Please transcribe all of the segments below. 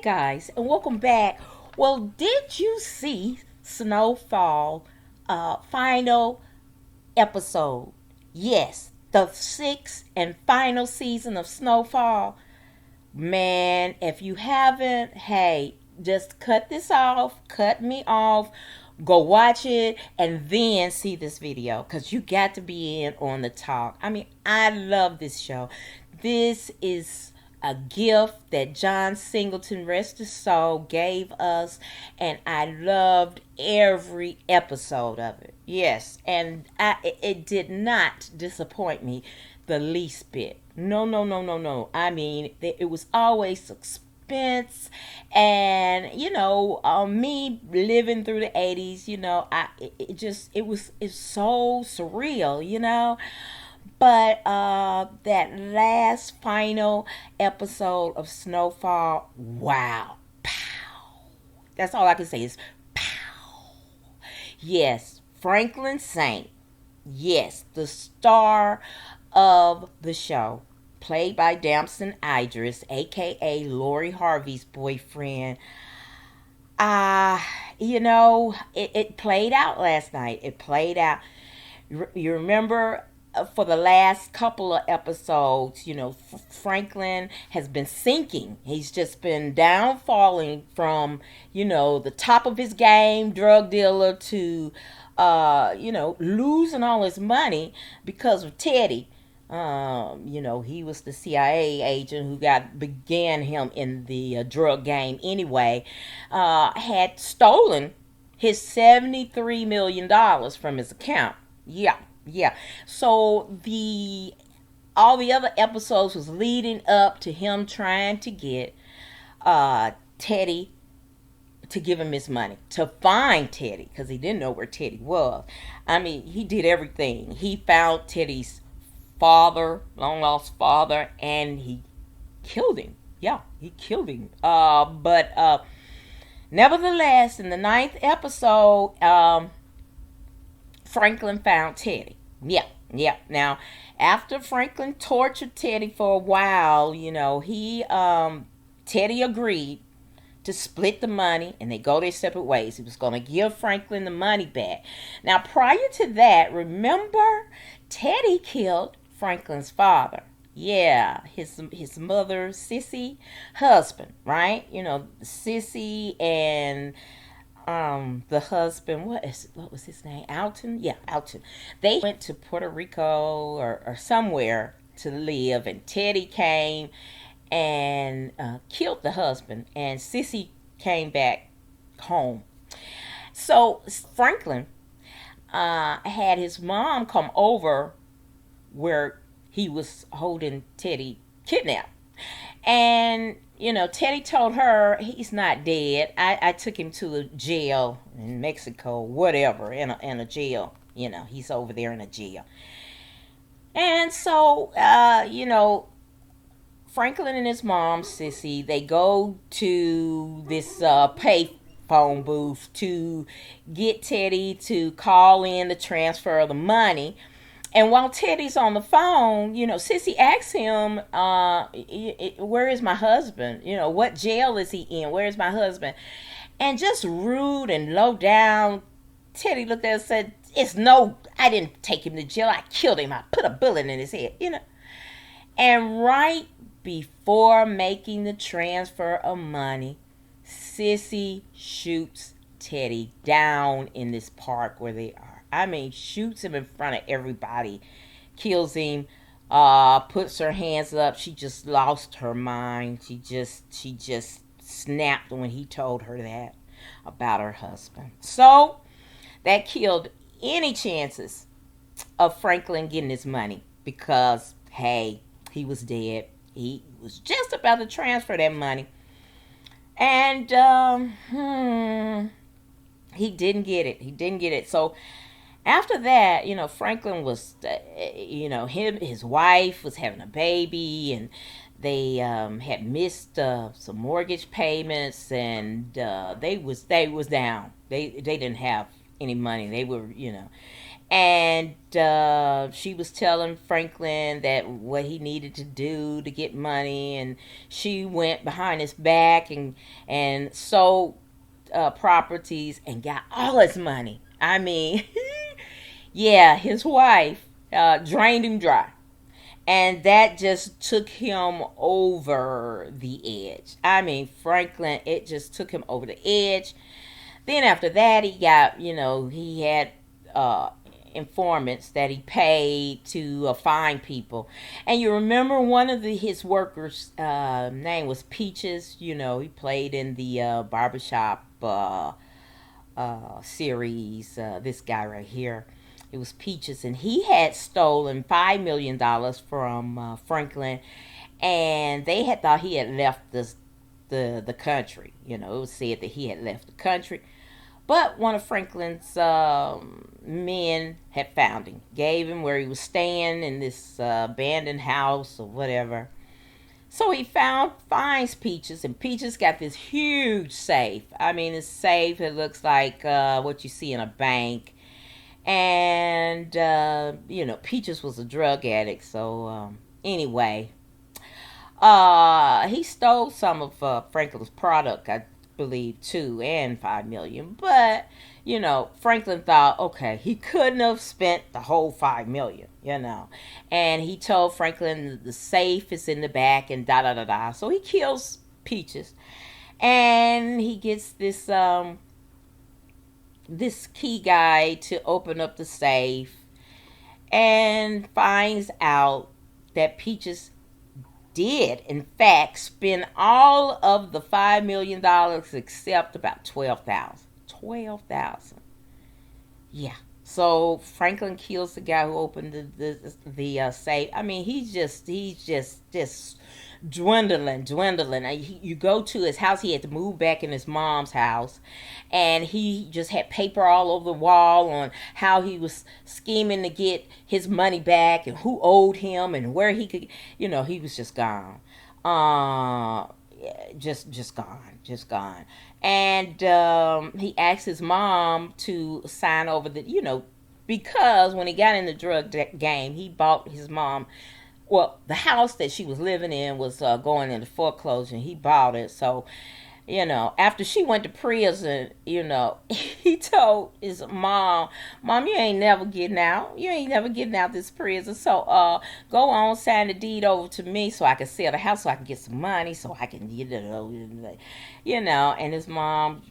guys, and welcome back. Well, did you see Snowfall final episode? Yes, the sixth and final season of Snowfall. Man, if you haven't, hey, just cut this off, cut me off, go watch it, and then see this video because you got to be in on the talk. I mean, I love this show. This is a gift that John Singleton, rest his soul, gave us, and I loved every episode of it. Yes, and it did not disappoint me the least bit. No, no, no, no, no. I mean, it was always suspense, and me living through the '80s. It's so surreal. But that last final episode of Snowfall, wow, pow. That's all I can say is pow. Yes, Franklin Saint. Yes, the star of the show, played by Damson Idris, aka Lori Harvey's boyfriend. Uh, it played out last night. It played out. You remember for the last couple of episodes, Franklin has been sinking. He's just been downfalling from, the top of his game, drug dealer, to, losing all his money because of Teddy. He was the CIA agent who began him in the drug game anyway. Had stolen his $73 million from his account. Yeah, yeah. So all the other episodes was leading up to him trying to get Teddy to give him his money, to find Teddy, because he didn't know where Teddy was. I mean, he did everything. He found Teddy's father, long lost father, and he killed him. Yeah, he killed him. But nevertheless, in the ninth episode, Franklin found Teddy. Yeah, yeah. Now, after Franklin tortured Teddy for a while, Teddy agreed to split the money, and they go their separate ways. He was going to give Franklin the money back. Now, prior to that, remember, Teddy killed Franklin's father. Yeah, his mother, Sissy, husband, right? Sissy and the husband, what was his name? Alton? Yeah, Alton. They went to Puerto Rico or somewhere to live, and Teddy came and killed the husband, and Sissy came back home. So Franklin had his mom come over where he was holding Teddy kidnapped. And, Teddy told her he's not dead. I took him to a jail in Mexico, whatever, in a jail. He's over there in a jail. And so, Franklin and his mom, Sissy, they go to this pay phone booth to get Teddy to call in the transfer of the money. And while Teddy's on the phone, Sissy asks him, where is my husband? What jail is he in? Where is my husband? And just rude and low down, Teddy looked at her and said, I didn't take him to jail. I killed him. I put a bullet in his head, And right before making the transfer of money, Sissy shoots Teddy down in this park where they are. I mean, shoots him in front of everybody, kills him, puts her hands up. She just lost her mind. She just snapped when he told her that about her husband. So that killed any chances of Franklin getting his money because, hey, he was dead. He was just about to transfer that money. And he didn't get it. He didn't get it. So after that, Franklin was, his wife was having a baby, and they had missed some mortgage payments, and they was down. They didn't have any money. They were, And she was telling Franklin that what he needed to do to get money, and she went behind his back and sold properties and got all his money. I mean, yeah, his wife drained him dry. And that just took him over the edge. I mean, Franklin, it just took him over the edge. Then after that, he got, he had uh, informants that he paid to find people. And you remember one of his workers' name was Peaches. He played in the barbershop series. This guy right here. It was Peaches, and he had stolen $5 million from Franklin, and they had thought he had left the country. It was said that he had left the country, but one of Franklin's men had found him, gave him where he was staying in this abandoned house or whatever. So he finds Peaches, and Peaches got this huge safe. I mean, this safe, it looks like what you see in a bank. And, Peaches was a drug addict. So, anyway, he stole some of Franklin's product, I believe, too, and $5 million. But, Franklin thought, okay, he couldn't have spent the whole $5 million. And he told Franklin the safe is in the back and da da da da. So he kills Peaches, and he gets this key guy to open up the safe, and finds out that Peaches did, in fact, spend all of the $5 million except about 12,000. 12,000. Yeah. So Franklin kills the guy who opened the safe. I mean, he's just dwindling. You go to his house. He had to move back in his mom's house, and he just had paper all over the wall on how he was scheming to get his money back and who owed him and where he could. He was just gone. Just gone. And he asked his mom to sign over because when he got in the drug game, he bought his mom. Well, the house that she was living in was going into foreclosure, and he bought it. So, after she went to prison, he told his Mom, you ain't never getting out. You ain't never getting out this prison. So, go on, sign the deed over to me so I can sell the house, so I can get some money, so I can, and his mom,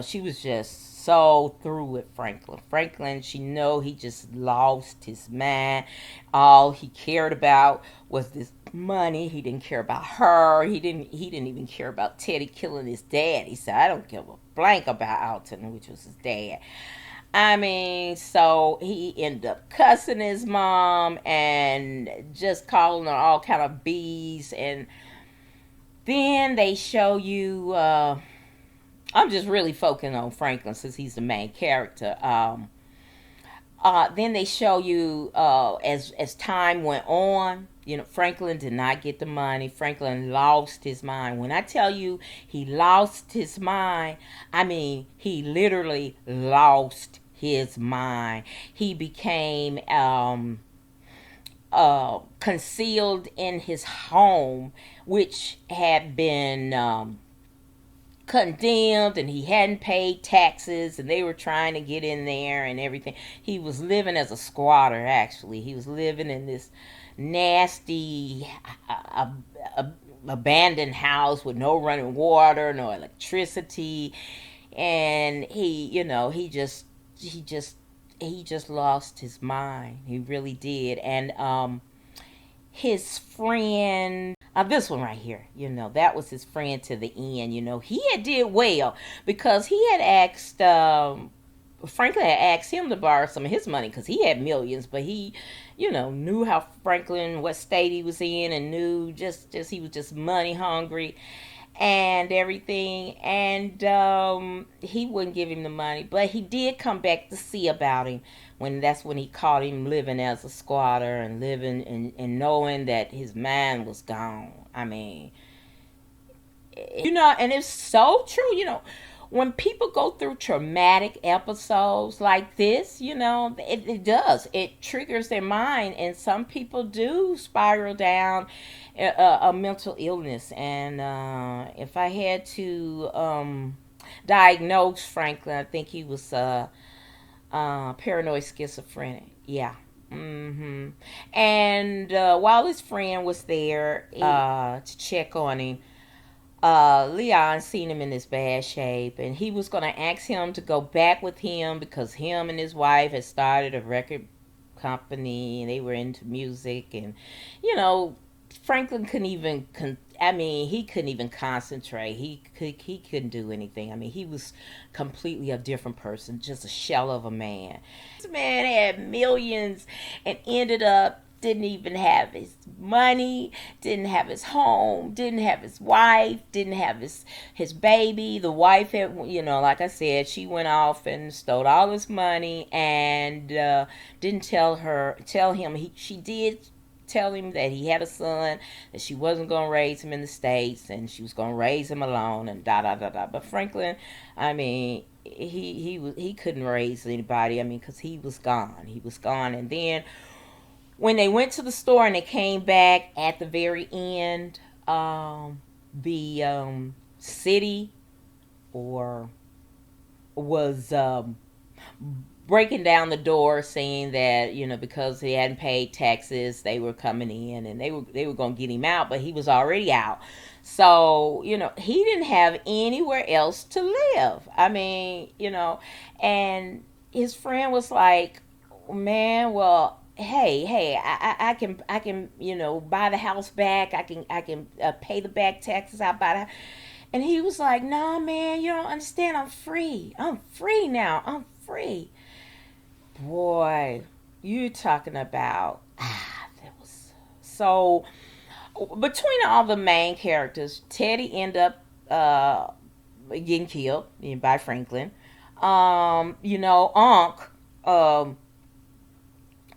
she was just so through with Franklin. She he just lost his mind. All he cared about was this money. He didn't care about her. He didn't even care about Teddy killing his dad. He said, I don't give a blank about Alton, which was his dad. I mean, so he ended up cussing his mom and just calling her all kind of B's. And then they show you I'm just really focusing on Franklin since he's the main character. Then they show you as time went on, Franklin did not get the money. Franklin lost his mind. When I tell you he lost his mind, I mean he literally lost his mind. He became concealed in his home, which had been condemned, and he hadn't paid taxes, and they were trying to get in there and everything. He was living as a squatter. Actually, he was living in this nasty abandoned house with no running water, no electricity, and he just lost his mind. He really did. And his friend, this one right here, that was his friend to the end. He had did well because he had asked Franklin had asked him to borrow some of his money because he had millions, but he knew how Franklin, what state he was in, and knew just he was just money hungry and everything. And he wouldn't give him the money, but he did come back to see about him that's when he caught him living as a squatter and living and knowing that his mind was gone. I mean, and it's so true. when people go through traumatic episodes like this, it does. It triggers their mind, and some people do spiral down a mental illness. And if I had to diagnose Franklin, I think he was paranoid schizophrenic. Yeah. And while his friend was there to check on him, Leon seen him in this bad shape, and he was going to ask him to go back with him because him and his wife had started a record company and they were into music. And Franklin couldn't even he couldn't even concentrate. He couldn't do anything. He was completely a different person, just a shell of a man. This man had millions and ended up didn't even have his money, didn't have his home, didn't have his wife, didn't have his baby. The wife had, like I said, she went off and stole all his money and didn't tell him. She did tell him that he had a son, that she wasn't going to raise him in the States and she was going to raise him alone and da da da da. But Franklin, he couldn't raise anybody. Because he was gone. He was gone. And then when they went to the store and they came back at the very end, the city was breaking down the door, saying that because he hadn't paid taxes, they were coming in and they were going to get him out, but he was already out. So he didn't have anywhere else to live. And his friend was like, man, well, hey, I can buy the house back. I can pay the back taxes. I'll buy the. And he was like, nah, man, you don't understand. I'm free. I'm free now. I'm free. Boy, you talking about that was so. Between all the main characters, Teddy ended up getting killed by Franklin.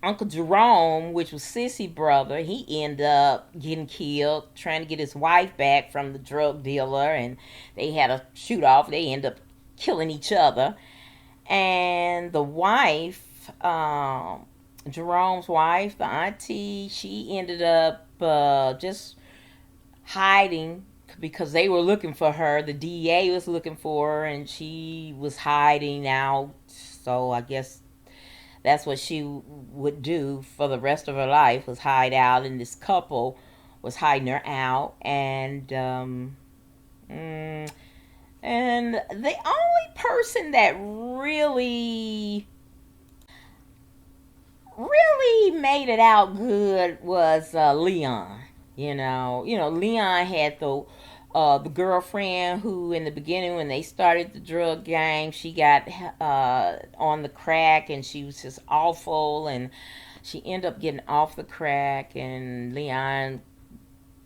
Uncle Jerome, which was Sissy brother, he ended up getting killed trying to get his wife back from the drug dealer, and they had a shoot off. They ended up killing each other. And the wife, Jerome's wife, the auntie, she ended up just hiding because they were looking for her. The DEA was looking for her, and she was hiding out. So I guess that's what she would do for the rest of her life, was hide out, and this couple was hiding her out. And the only person that really made it out good was Leon. Leon had the girlfriend who, in the beginning, when they started the drug gang, she got on the crack, and she was just awful, and she ended up getting off the crack, and Leon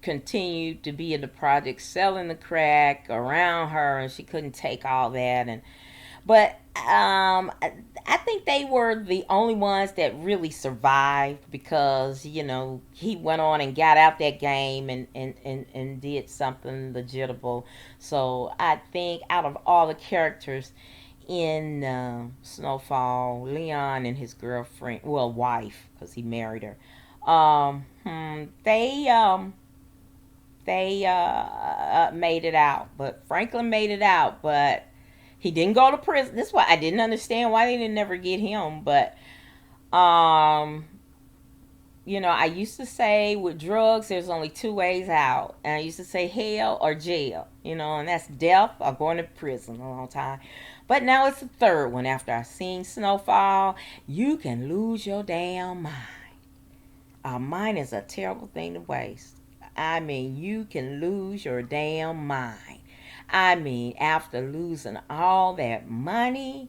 continued to be in the project selling the crack around her, and she couldn't take all that. But I think they were the only ones that really survived, because he went on and got out that game and did something legitimate. So I think out of all the characters in Snowfall, Leon and his girlfriend, well, wife, because he married her, they made it out. But Franklin made it out, but he didn't go to prison. That's why I didn't understand why they didn't never get him. But I used to say with drugs, there's only two ways out. And I used to say hell or jail, and that's death or going to prison a long time. But now it's the third one. After I seen Snowfall, you can lose your damn mind. Our mind is a terrible thing to waste. You can lose your damn mind. After losing all that money,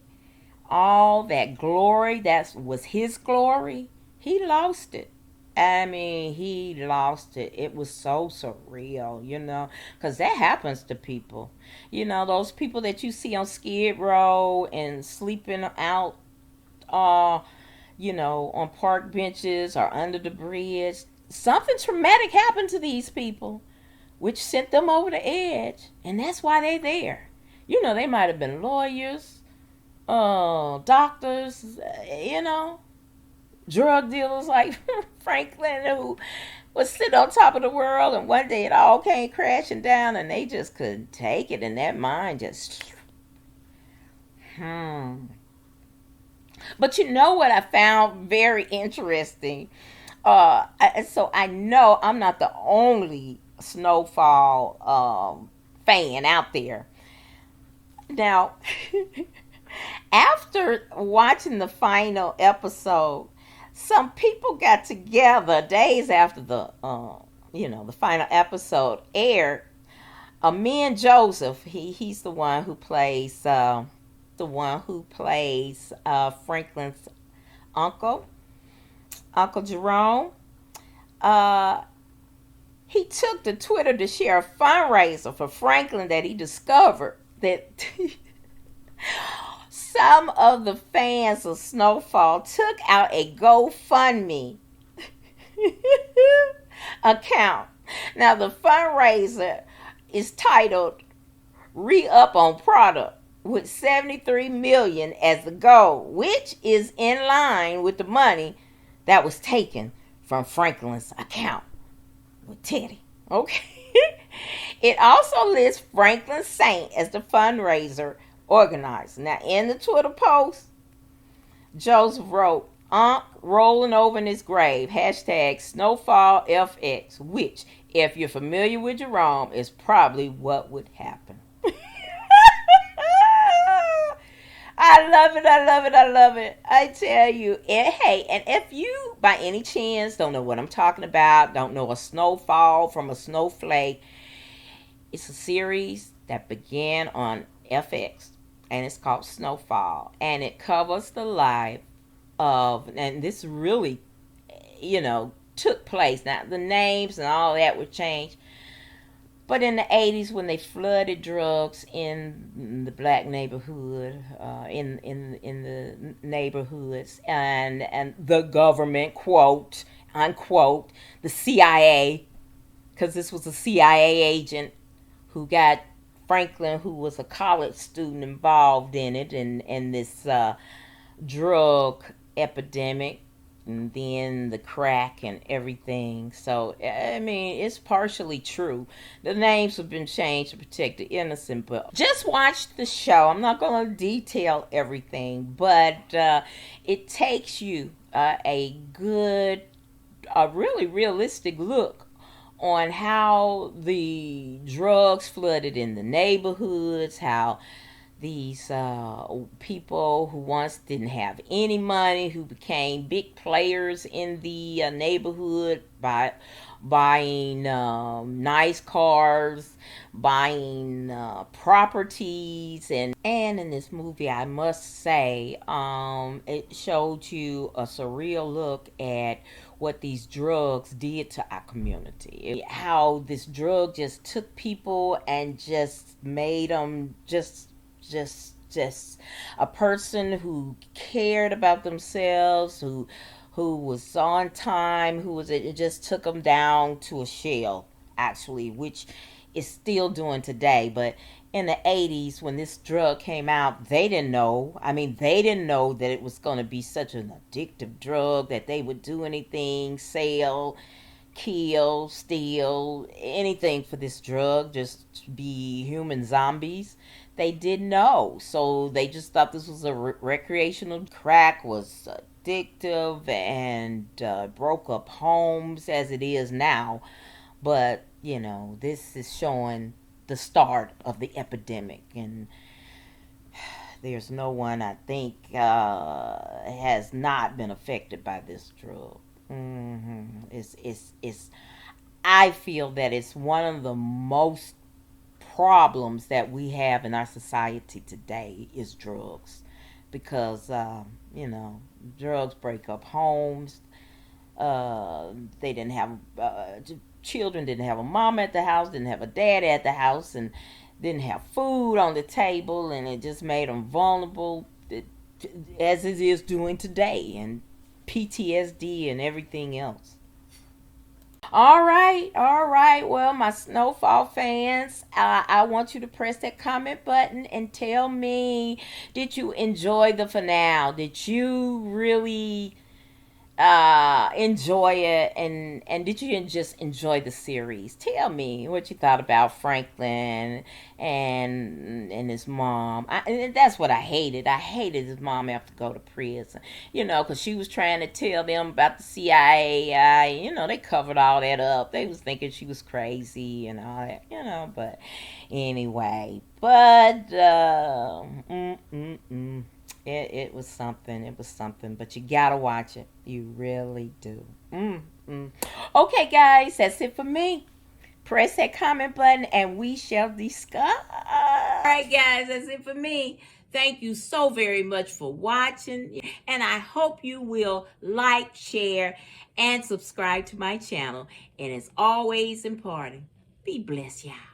all that glory, that was his glory, he lost it. He lost it. It was so surreal, because that happens to people. Those people that you see on Skid Row and sleeping out, on park benches or under the bridge. Something traumatic happened to these people, which sent them over the edge, and that's why they're there. They might have been lawyers, doctors, drug dealers like Franklin, who was sitting on top of the world, and one day it all came crashing down, and they just couldn't take it, and that mind just. But you know what I found very interesting? So I know I'm not the only Snowfall fan out there. Now, after watching the final episode, some people got together days after the final episode aired. Me and Joseph, he's the one who plays Franklin's uncle, Uncle Jerome. Uh, he took to Twitter to share a fundraiser for Franklin that he discovered that some of the fans of Snowfall took out a GoFundMe account. Now, the fundraiser is titled Re-Up on Product, with 73 million as the goal, which is in line with the money that was taken from Franklin's account with Teddy. Okay. It also lists Franklin Saint as the fundraiser organizer. Now, in the Twitter post, Joseph wrote, "Unc rolling over in his grave, hashtag snowfallfx," which, if you're familiar with Jerome, is probably what would happen. I love it. I love it. I love it. I tell you. And hey, and if you, by any chance, don't know what I'm talking about, don't know a snowfall from a snowflake, it's a series that began on FX, and it's called Snowfall. And it covers the life of, and this really, took place. Now, the names and all that were changed. But in the 80s, when they flooded drugs in the black neighborhood, in the neighborhoods, and the government, quote unquote, the CIA, because this was a CIA agent who got Franklin, who was a college student, involved in it, and this drug epidemic, and then the crack and everything. So, I mean, it's partially true. The names have been changed to protect the innocent, but just watch the show. I'm not going to detail everything, but it takes you a really realistic look on how the drugs flooded in the neighborhoods, how these people who once didn't have any money, who became big players in the neighborhood by buying nice cars, buying properties, and in this movie, I must say, it showed you a surreal look at what these drugs did to our community. How this drug just took people and just made them just a person who cared about themselves, who was on time, it just took them down to a shell, actually, which is still doing today. But in the 80s, when this drug came out, they didn't know. I mean, they didn't know that it was going to be such an addictive drug, that they would do anything, sell, kill, steal, anything for this drug, just be human zombies. They didn't know, so they just thought this was a recreational. Crack was addictive and broke up homes as it is now. But this is showing the start of the epidemic, and there's no one, I think, has not been affected by this drug. It's I feel that it's one of the most problems that we have in our society today is drugs, because drugs break up homes. They didn't have children didn't have a mom at the house, didn't have a dad at the house, and didn't have food on the table, and it just made them vulnerable, as it is doing today, and PTSD and everything else. All right. Well, my Snowfall fans, I want you to press that comment button and tell me, did you enjoy the finale? Did you really enjoy it, and did you just enjoy the series? Tell me what you thought about Franklin and his mom. And that's what I hated. I hated his mom have to go to prison, because she was trying to tell them about the CIA. They covered all that up. They was thinking she was crazy and all that, but anyway. But it was something. It was something. But you gotta watch it. You really do. Okay, guys, that's it for me. Press that comment button and we shall discuss. All right, guys, that's it for me. Thank you so very much for watching. And I hope you will like, share, and subscribe to my channel. And as always important, be blessed, y'all.